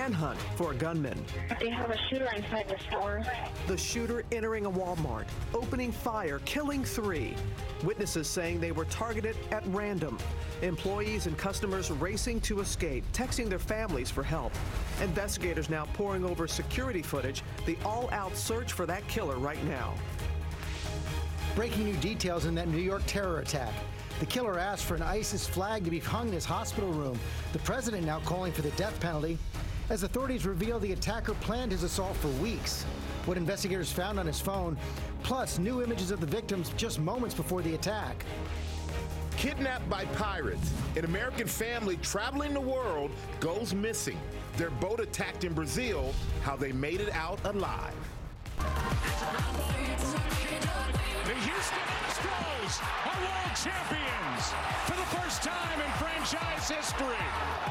Manhunt for a gunman. They have a shooter inside the store. The shooter entering a Walmart, opening fire, killing 3. Witnesses saying they were targeted at random. Employees and customers racing to escape, texting their families for help. Investigators now poring over security footage, the all-out search for that killer right now. Breaking new details in that New York terror attack. The killer asked for an ISIS flag to be hung in his hospital room. The president now calling for the death penalty. As authorities reveal the attacker planned his assault for weeks. What investigators found on his phone, plus new images of the victims just moments before the attack. Kidnapped by pirates, an American family traveling the world goes missing. Their boat attacked in Brazil, how they made it out alive. The Houston Astros are world champions for the first time in franchise history.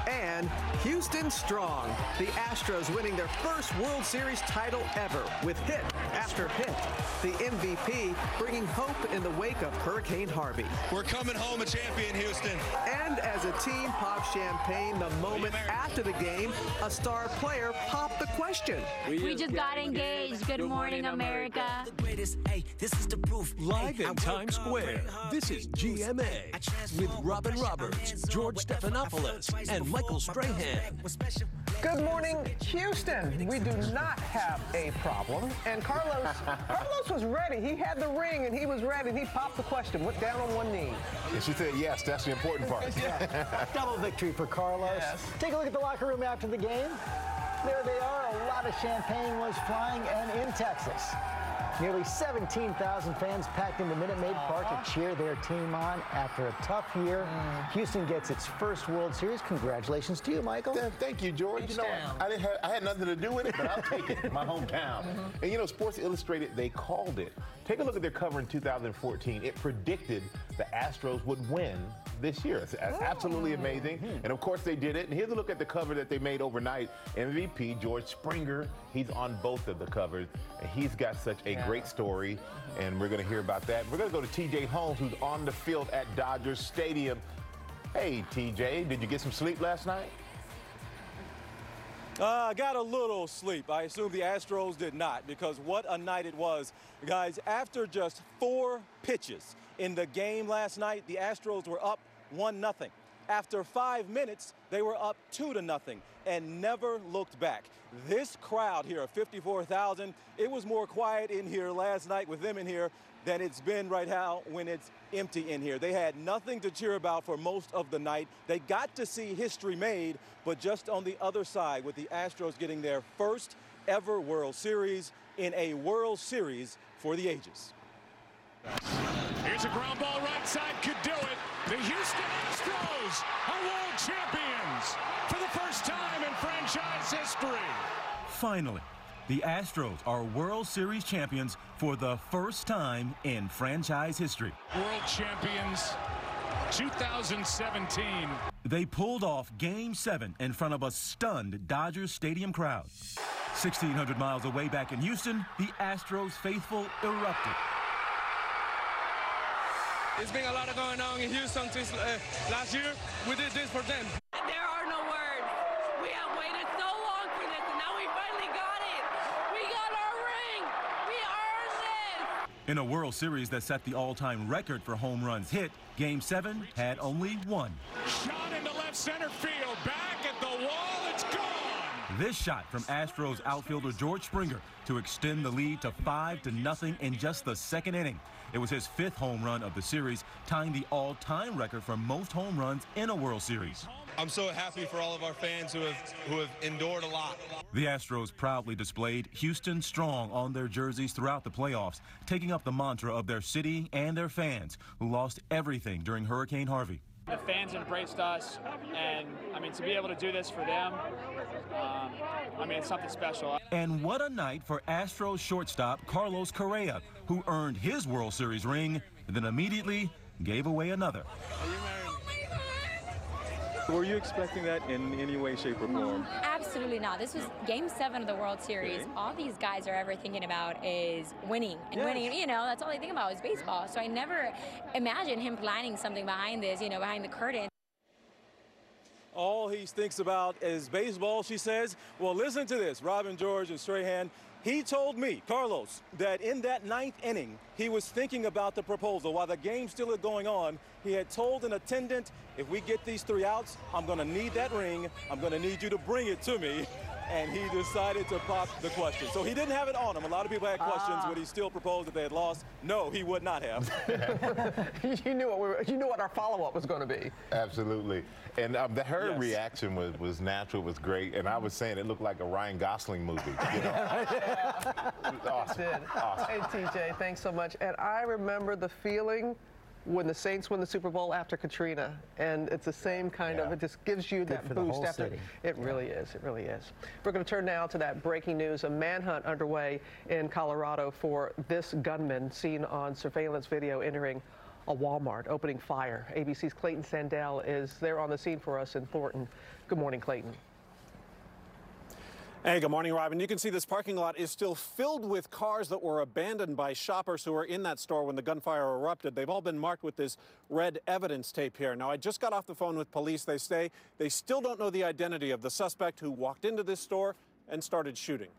And Houston strong. The Astros winning their first World Series title ever with hit after hit. The MVP bringing hope in the wake of Hurricane Harvey. We're coming home a champion, Houston. And as a team pops champagne the moment after the game, a star player popped the question. We just got engaged. Good morning, America. Live in Times Square, this is GMA with Robin Roberts, George Stephanopoulos, and Michael Strahan. Good morning, Houston. We do not have a problem. And Carlos was ready. He had the ring and he was ready. And he popped the question, went down on one knee. And she said yes, that's the important part. Double victory for Carlos. Yes. Take a look at the locker room after the game. There they are. A lot of champagne was flying, and in Texas. Nearly 17,000 fans packed into Minute Maid Park to cheer their team on after a tough year. Houston gets its first World Series. Congratulations to you, Michael. Thank you, George. You know, I had nothing to do with it, but I'll take it. My hometown. And you know, Sports Illustrated, they called it. Take a look at their cover in 2014. It predicted the Astros would win this year. It's absolutely amazing. And of course they did it. And here's a look at the cover that they made overnight. MVP George Springer, he's on both of the covers. And he's got such a great story. And we're going to hear about that. We're going to go to TJ Holmes, who's on the field at Dodger Stadium. Hey, TJ, did you get some sleep last night? I got a little sleep. I assume the Astros did not, because what a night it was. Guys, after just 4 pitches in the game last night, the Astros were up 1-0. After 5 minutes, they were up 2-0 and never looked back. This crowd here of 54,000, it was more quiet in here last night with them in here than it's been right now when it's empty in here. They had nothing to cheer about for most of the night. They got to see history made, but just on the other side, with the Astros getting their first ever World Series in a World Series for the ages. Here's a ground ball right side, could do it. The Houston Astros are world champions for the first time in franchise history. Finally, the Astros are World Series champions for the first time in franchise history. World champions 2017. They pulled off Game 7 in front of a stunned Dodgers Stadium crowd. 1,600 miles away back in Houston, the Astros faithful erupted. There's been a lot going on in Houston since last year. We did this for them. There are no words. We have waited so long for this, and now we finally got it. We got our ring. We earned this. In a World Series that set the all-time record for home runs hit, Game 7 had only one. Shot into left center field. Back at the wall. It's gone. This shot from Astros outfielder George Springer to extend the lead to 5-0 in just the second inning. It was his 5th home run of the series, tying the all-time record for most home runs in a World Series. I'm so happy for all of our fans who have endured a lot. The Astros proudly displayed Houston strong on their jerseys throughout the playoffs, taking up the mantra of their city and their fans, who lost everything during Hurricane Harvey. The fans embraced us, and I mean, to be able to do this for them, I mean, it's something special. And what a night for Astros shortstop Carlos Correa, who earned his World Series ring and then immediately gave away another. Were you expecting that in any way, shape, or form? Absolutely not. This was Game 7 of the World Series. Okay. All these guys are ever thinking about is winning and winning. You know, that's all they think about is baseball. So I never imagined him planning something behind this, you know, behind the curtain. All he thinks about is baseball, she says. Well, listen to this. Robin George and Strahan, he told me, Carlos, that in that 9th inning, he was thinking about the proposal. While the game's still going on, he had told an attendant, if we get these 3 outs, I'm going to need that ring. I'm going to need you to bring it to me. And he decided to pop the question. So he didn't have it on him. A lot of people had questions. Would he still propose if they had lost? No, he would not have. You knew what our follow-up was going to be. Absolutely. And her reaction was natural, was great. And I was saying it looked like a Ryan Gosling movie. You know? It was awesome. Awesome. Hey, TJ, thanks so much. And I remember the feeling when the Saints win the Super Bowl after Katrina, and it's the same kind of, it just gives you that boost after. It really is, it really is. We're going to turn now to that breaking news, a manhunt underway in Colorado for this gunman seen on surveillance video entering a Walmart, opening fire. ABC's Clayton Sandell is there on the scene for us in Thornton. Good morning, Clayton. Hey, good morning, Robin. You can see this parking lot is still filled with cars that were abandoned by shoppers who were in that store when the gunfire erupted. They've all been marked with this red evidence tape here. Now, I just got off the phone with police. They say they still don't know the identity of the suspect who walked into this store and started shooting.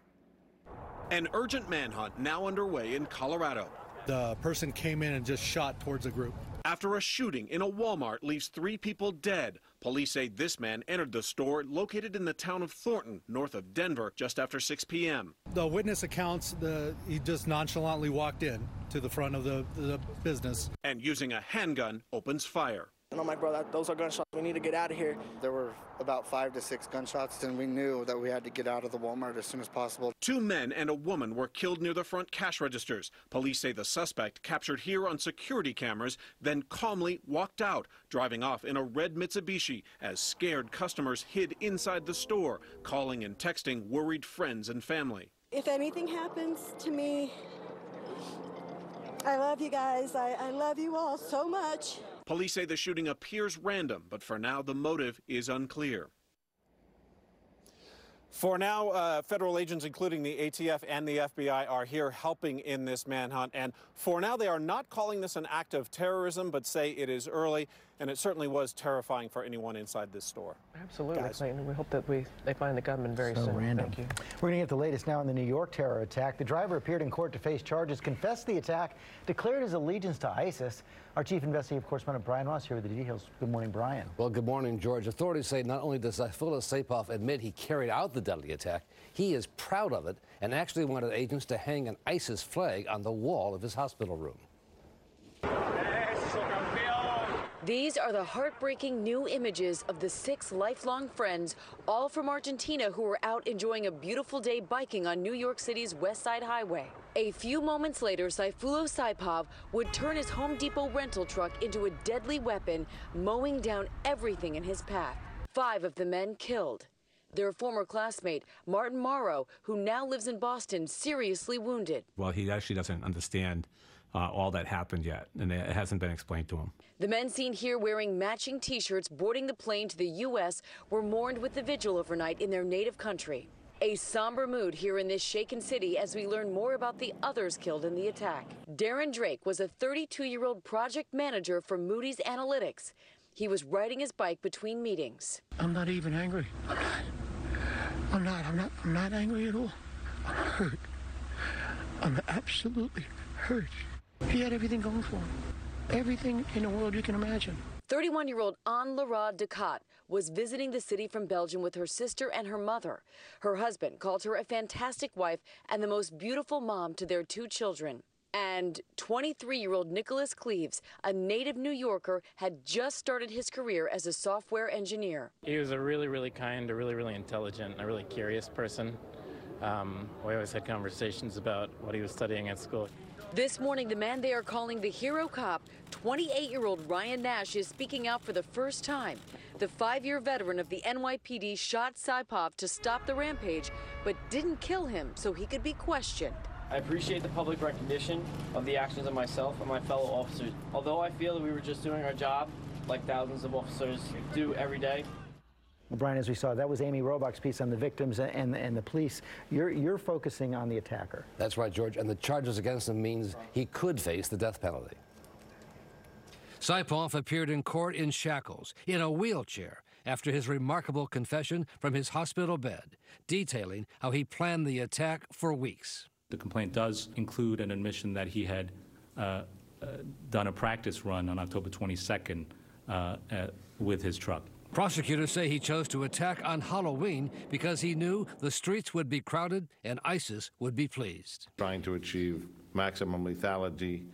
An urgent manhunt now underway in Colorado. The person came in and just shot towards a group. After a shooting in a Walmart leaves 3 people dead, police say this man entered the store located in the town of Thornton, north of Denver, just after 6 p.m. The witness accounts he just nonchalantly walked in to the front of the business. And using a handgun, opens fire. And I'm like, bro, those are gunshots. We need to get out of here. There were about 5 to 6 gunshots, and we knew that we had to get out of the Walmart as soon as possible. 2 men and a woman were killed near the front cash registers. Police say the suspect, captured here on security cameras, then calmly walked out, driving off in a red Mitsubishi as scared customers hid inside the store, calling and texting worried friends and family. If anything happens to me, I love you guys. I love you all so much. Police say the shooting appears random, but for now the motive is unclear. For now, federal agents, including the ATF and the FBI, are here helping in this manhunt. And for now, they are not calling this an act of terrorism, but say it is early. And it certainly was terrifying for anyone inside this store. Absolutely, Clayton. We hope that they find the gunman very soon. Random. Thank you. We're going to get the latest now on the New York terror attack. The driver appeared in court to face charges, confessed the attack, declared his allegiance to ISIS. Our chief investigative correspondent Brian Ross here with the details. Good morning, Brian. Well, good morning, George. Authorities say not only does Saifullah Saipov admit he carried out the deadly attack, he is proud of it and actually wanted agents to hang an ISIS flag on the wall of his hospital room. These are the heartbreaking new images of the 6 lifelong friends, all from Argentina, who were out enjoying a beautiful day biking on New York City's West Side Highway. A few moments later, Saifullah Saipov would turn his Home Depot rental truck into a deadly weapon, mowing down everything in his path. 5 of the men killed. Their former classmate, Martin Morrow, who now lives in Boston, seriously wounded. Well, he actually doesn't understand all that happened yet, and it hasn't been explained to him. The men seen here wearing matching T-shirts boarding the plane to the U.S. were mourned with the vigil overnight in their native country. A somber mood here in this shaken city as we learn more about the others killed in the attack. Darren Drake was a 32-year-old project manager for Moody's Analytics. He was riding his bike between meetings. I'm not even angry. I'm not angry at all. I'm hurt. I'm absolutely hurt. He had everything going for him. Everything in the world you can imagine. 31-year-old Anne-Laura Ducat was visiting the city from Belgium with her sister and her mother. Her husband called her a fantastic wife and the most beautiful mom to their 2 children. And 23-year-old Nicholas Cleaves, a native New Yorker, had just started his career as a software engineer. He was a really, really kind, a really, really intelligent, a really curious person. We always had conversations about what he was studying at school. This morning, the man they are calling the hero cop, 28-year-old Ryan Nash, is speaking out for the first time. The 5-year veteran of the NYPD shot Saipov to stop the rampage, but didn't kill him so he could be questioned. I appreciate the public recognition of the actions of myself and my fellow officers. Although I feel that we were just doing our job, like thousands of officers do every day. Well, Brian, as we saw, that was Amy Robach's piece on the victims and the police. You're focusing on the attacker. That's right, George, and the charges against him means he could face the death penalty. Saipov appeared in court in shackles, in a wheelchair, after his remarkable confession from his hospital bed, detailing how he planned the attack for weeks. The complaint does include an admission that he had done a practice run on October 22nd with his truck. Prosecutors say he chose to attack on Halloween because he knew the streets would be crowded and ISIS would be pleased. Trying to achieve maximum lethality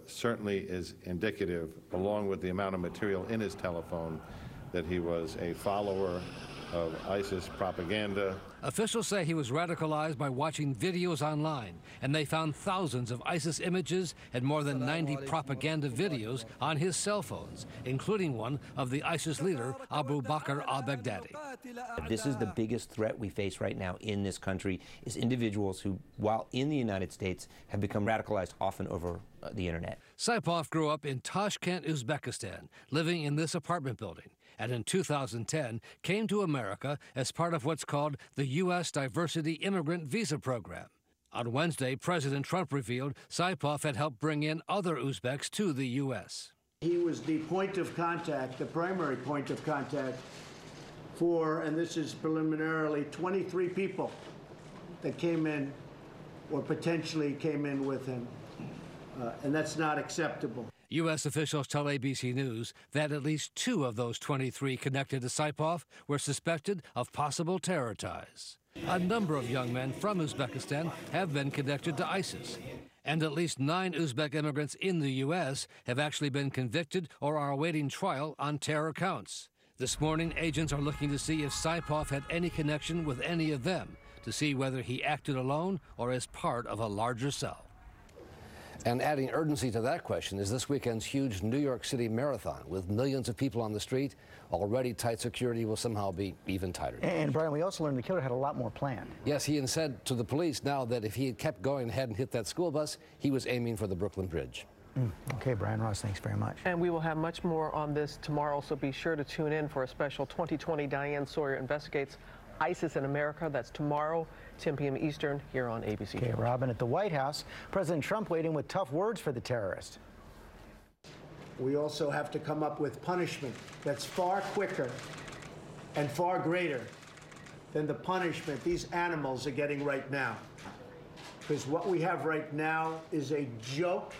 certainly is indicative, along with the amount of material in his telephone, that he was a follower of ISIS propaganda. Officials say he was radicalized by watching videos online, and they found thousands of ISIS images and more than 90 propaganda videos on his cell phones, including one of the ISIS leader, Abu Bakr al-Baghdadi. This is the biggest threat we face right now in this country, is individuals who, while in the United States, have become radicalized often over the internet. Saipov grew up in Tashkent, Uzbekistan, living in this apartment building, and in 2010 came to America as part of what's called the U.S. Diversity Immigrant Visa Program. On Wednesday, President Trump revealed Saipov had helped bring in other Uzbeks to the U.S. He was the point of contact, the primary point of contact for, and this is preliminarily, 23 people that came in or potentially came in with him. And that's not acceptable. U.S. officials tell ABC News that at least 2 of those 23 connected to Saipov were suspected of possible terror ties. A number of young men from Uzbekistan have been connected to ISIS. And at least 9 Uzbek immigrants in the U.S. have actually been convicted or are awaiting trial on terror counts. This morning, agents are looking to see if Saipov had any connection with any of them, to see whether he acted alone or as part of a larger cell. And adding urgency to that question is this weekend's huge New York City marathon. With millions of people on the street, already tight security will somehow be even tighter. And Brian, we also learned the killer had a lot more planned. Yes, he had said to the police now that if he had kept going and hadn't hit that school bus, he was aiming for the Brooklyn Bridge. Okay, Brian Ross, thanks very much. And we will have much more on this tomorrow, so be sure to tune in for a special 2020 Diane Sawyer Investigates ISIS in America. That's tomorrow, 10 p.m. Eastern, here on ABC. Okay, Robin, at the White House, President Trump waiting with tough words for the terrorist. We also have to come up with punishment that's far quicker and far greater than the punishment these animals are getting right now. Because what we have right now is a joke.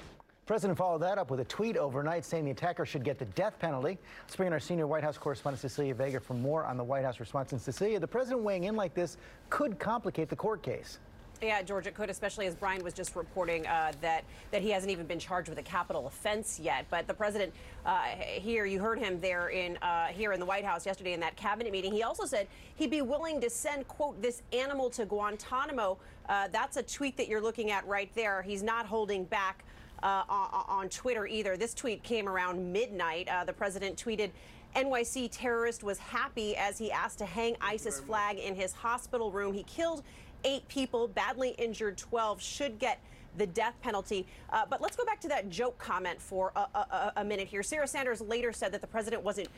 The president followed that up with a tweet overnight saying the attacker should get the death penalty. Let's bring in our senior White House correspondent, Cecilia Vega, for more on the White House response. And Cecilia, the president weighing in like this could complicate the court case. Yeah, George, it could, especially as Brian was just reporting that he hasn't even been charged with a capital offense yet. But the president here, you heard him there here in the White House yesterday in that cabinet meeting. He also said he'd be willing to send, quote, this animal to Guantanamo. That's a tweet that you're looking at right there. He's not holding back on Twitter either. This tweet came around midnight. The president tweeted, NYC terrorist was happy as he asked to hang ISIS flag in his hospital room. He killed 8 people, badly injured 12, should get the death penalty. But let's go back to that joke comment for a minute here. Sarah Sanders later said that the president wasn't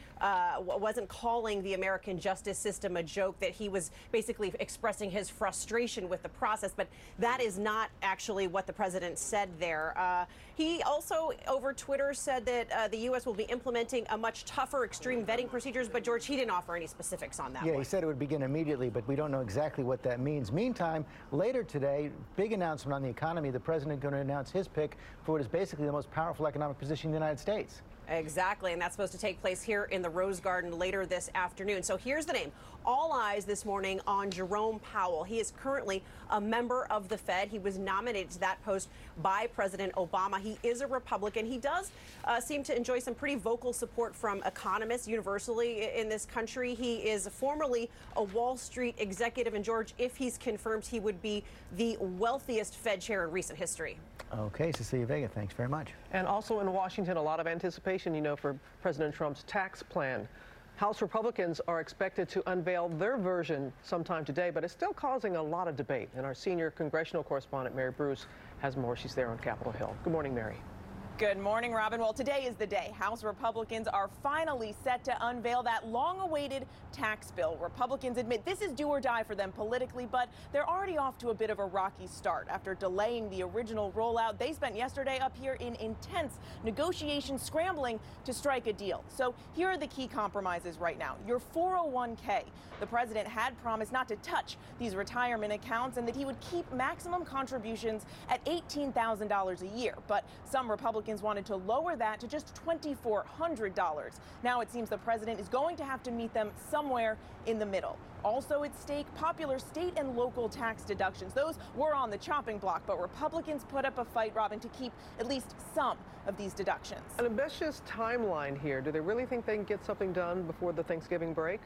calling the American justice system a joke, that he was basically expressing his frustration with the process. But that is not actually what the president said there. He also, over Twitter, said that the U.S. will be implementing a much tougher extreme vetting procedures. But, George, he didn't offer any specifics on that. Yeah, he said it would begin immediately, but we don't know exactly what that means. Meantime, later today, big announcement on the economy. The president going to announce his pick for what is basically the most powerful economic position in the United States. Exactly, and that's supposed to take place here in the Rose Garden later this afternoon. So here's the name. All eyes this morning on Jerome Powell. He is currently a member of the Fed. He was nominated to that post by President Obama. He is a Republican. He does seem to enjoy some pretty vocal support from economists universally in this country. He is formerly a Wall Street executive, and George, if he's confirmed, he would be the wealthiest Fed chair in recent history. Okay, Cecilia Vega, thanks very much. And also in Washington, a lot of anticipation, for President Trump's tax plan. House Republicans are expected to unveil their version sometime today, but it's still causing a lot of debate. And our senior congressional correspondent, Mary Bruce, has more. She's there on Capitol Hill. Good morning, Mary. Good morning, Robin. Well, today is the day. House Republicans are finally set to unveil that long-awaited tax bill. Republicans admit this is do or die for them politically, but they're already off to a bit of a rocky start. After delaying the original rollout, they spent yesterday up here in intense negotiations scrambling to strike a deal. So here are the key compromises right now. Your 401k. The president had promised not to touch these retirement accounts and that he would keep maximum contributions at $18,000 a year. But some Republicans wanted to lower that to just $2,400. Now it seems the president is going to have to meet them somewhere in the middle. Also at stake, popular state and local tax deductions. Those were on the chopping block, but Republicans put up a fight, Robin, to keep at least some of these deductions. An ambitious timeline here. Do they really think they can get something done before the Thanksgiving break?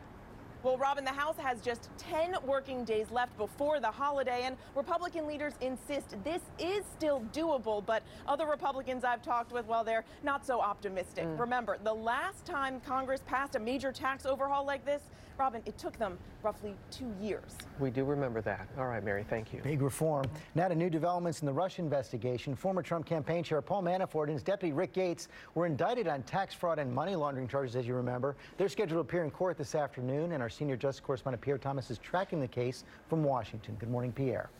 Well, Robin, the House has just 10 working days left before the holiday, and Republican leaders insist this is still doable, but other Republicans I've talked with, well, they're not so optimistic. Remember, the last time Congress passed a major tax overhaul like this, Robin, it took them roughly 2 years. We do remember that. All right, Mary, thank you. Big reform. Now to new developments in the Russia investigation. Former Trump campaign chair Paul Manafort and his deputy Rick Gates were indicted on tax fraud and money laundering charges, as you remember. They're scheduled to appear in court this afternoon, and our senior justice correspondent Pierre Thomas is tracking the case from Washington. Good morning, Pierre.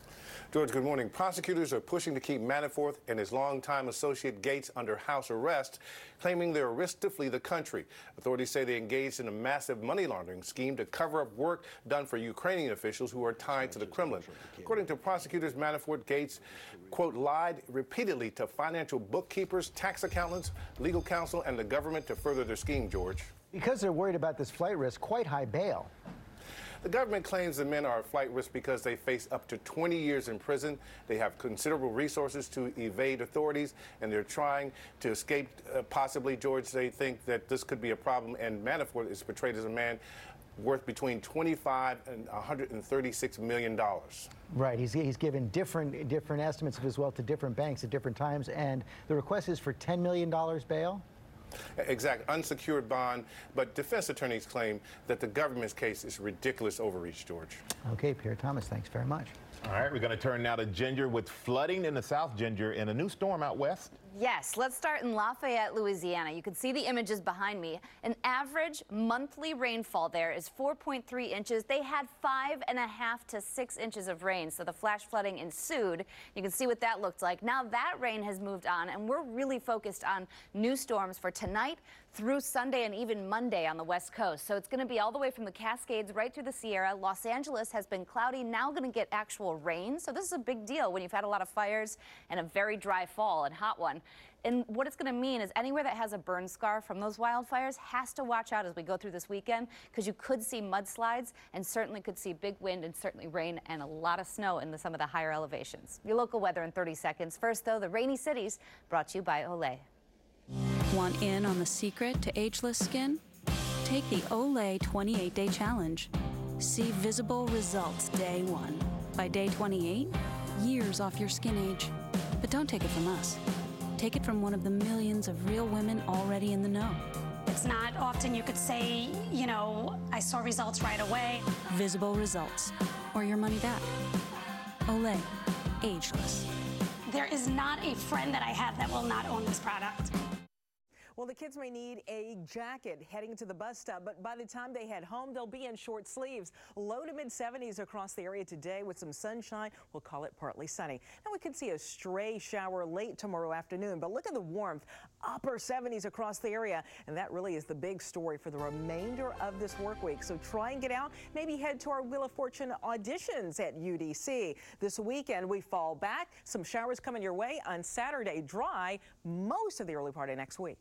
George, good morning. Prosecutors are pushing to keep Manafort and his longtime associate Gates under house arrest, claiming they're a risk to flee the country. Authorities say they engaged in a massive money laundering scheme to cover up work done for Ukrainian officials who are tied to the Kremlin. According to prosecutors, Manafort Gates, quote, lied repeatedly to financial bookkeepers, tax accountants, legal counsel, and the government to further their scheme, George. Because they're worried about this flight risk, quite high bail. The government claims the men are a flight risk because they face up to 20 years in prison. They have considerable resources to evade authorities, and they're trying to escape possibly, George. They think that this could be a problem, and Manafort is portrayed as a man worth between $25 and $136 million. Right. He's given different estimates of his wealth to different banks at different times, and the request is for $10 million bail? Exact, unsecured bond, but defense attorneys claim that the government's case is ridiculous overreach, George. Okay, Pierre Thomas, thanks very much. All right, we're going to turn now to Ginger with flooding in the South, Ginger, and a new storm out west. Yes, let's start in Lafayette, Louisiana. You can see the images behind me. An average monthly rainfall there is 4.3 inches. They had 5.5 to 6 inches of rain, so the flash flooding ensued. You can see what that looked like. Now that rain has moved on, and we're really focused on new storms for tonight through Sunday and even Monday on the West Coast. So it's going to be all the way from the Cascades right through the Sierra. Los Angeles has been cloudy, now going to get actual rain. So this is a big deal when you've had a lot of fires and a very dry fall and hot one. And what it's going to mean is anywhere that has a burn scar from those wildfires has to watch out as we go through this weekend, because you could see mudslides and certainly could see big wind and certainly rain and a lot of snow in some of the higher elevations. Your local weather in 30 seconds. First, though, the rainy cities brought to you by Olay. Want in on the secret to ageless skin? Take the Olay 28-day challenge. See visible results day 1. By day 28, years off your skin age. But don't take it from us. Take it from one of the millions of real women already in the know. It's not often you could say, you know, I saw results right away. Visible results, or your money back. Olay, ageless. There is not a friend that I have that will not own this product. Well, the kids may need a jacket heading to the bus stop, but by the time they head home, they'll be in short sleeves. Low to mid-70s across the area today with some sunshine. We'll call it partly sunny. Now, we could see a stray shower late tomorrow afternoon, but look at the warmth. Upper 70s across the area, and that really is the big story for the remainder of this work week. So try and get out. Maybe head to our Wheel of Fortune auditions at UDC. This weekend, we fall back. Some showers coming your way on Saturday. Dry most of the early part of next week.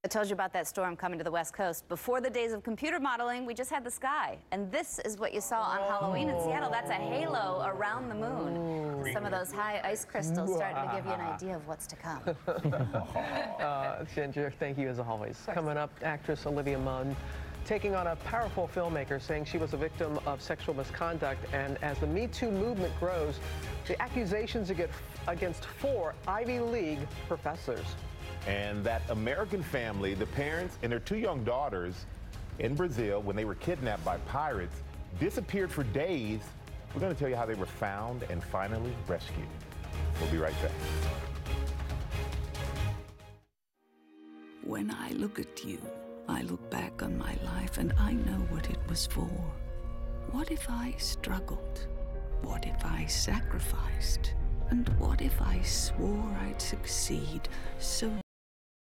I told you about that storm coming to the West Coast. Before the days of computer modeling, we just had the sky. And this is what you saw on Halloween in Seattle. That's a halo around the moon. Some of those high ice crystals starting to give you an idea of what's to come. Ginger, thank you as always. Coming up, actress Olivia Munn taking on a powerful filmmaker, saying she was a victim of sexual misconduct. And as the Me Too movement grows, the accusations against 4 Ivy League professors. And that American family, the parents and their 2 young daughters in Brazil, when they were kidnapped by pirates, disappeared for days. We're going to tell you how they were found and finally rescued. We'll be right back. When I look at you, I look back on my life and I know what it was for. What if I struggled? What if I sacrificed? And what if I swore I'd succeed so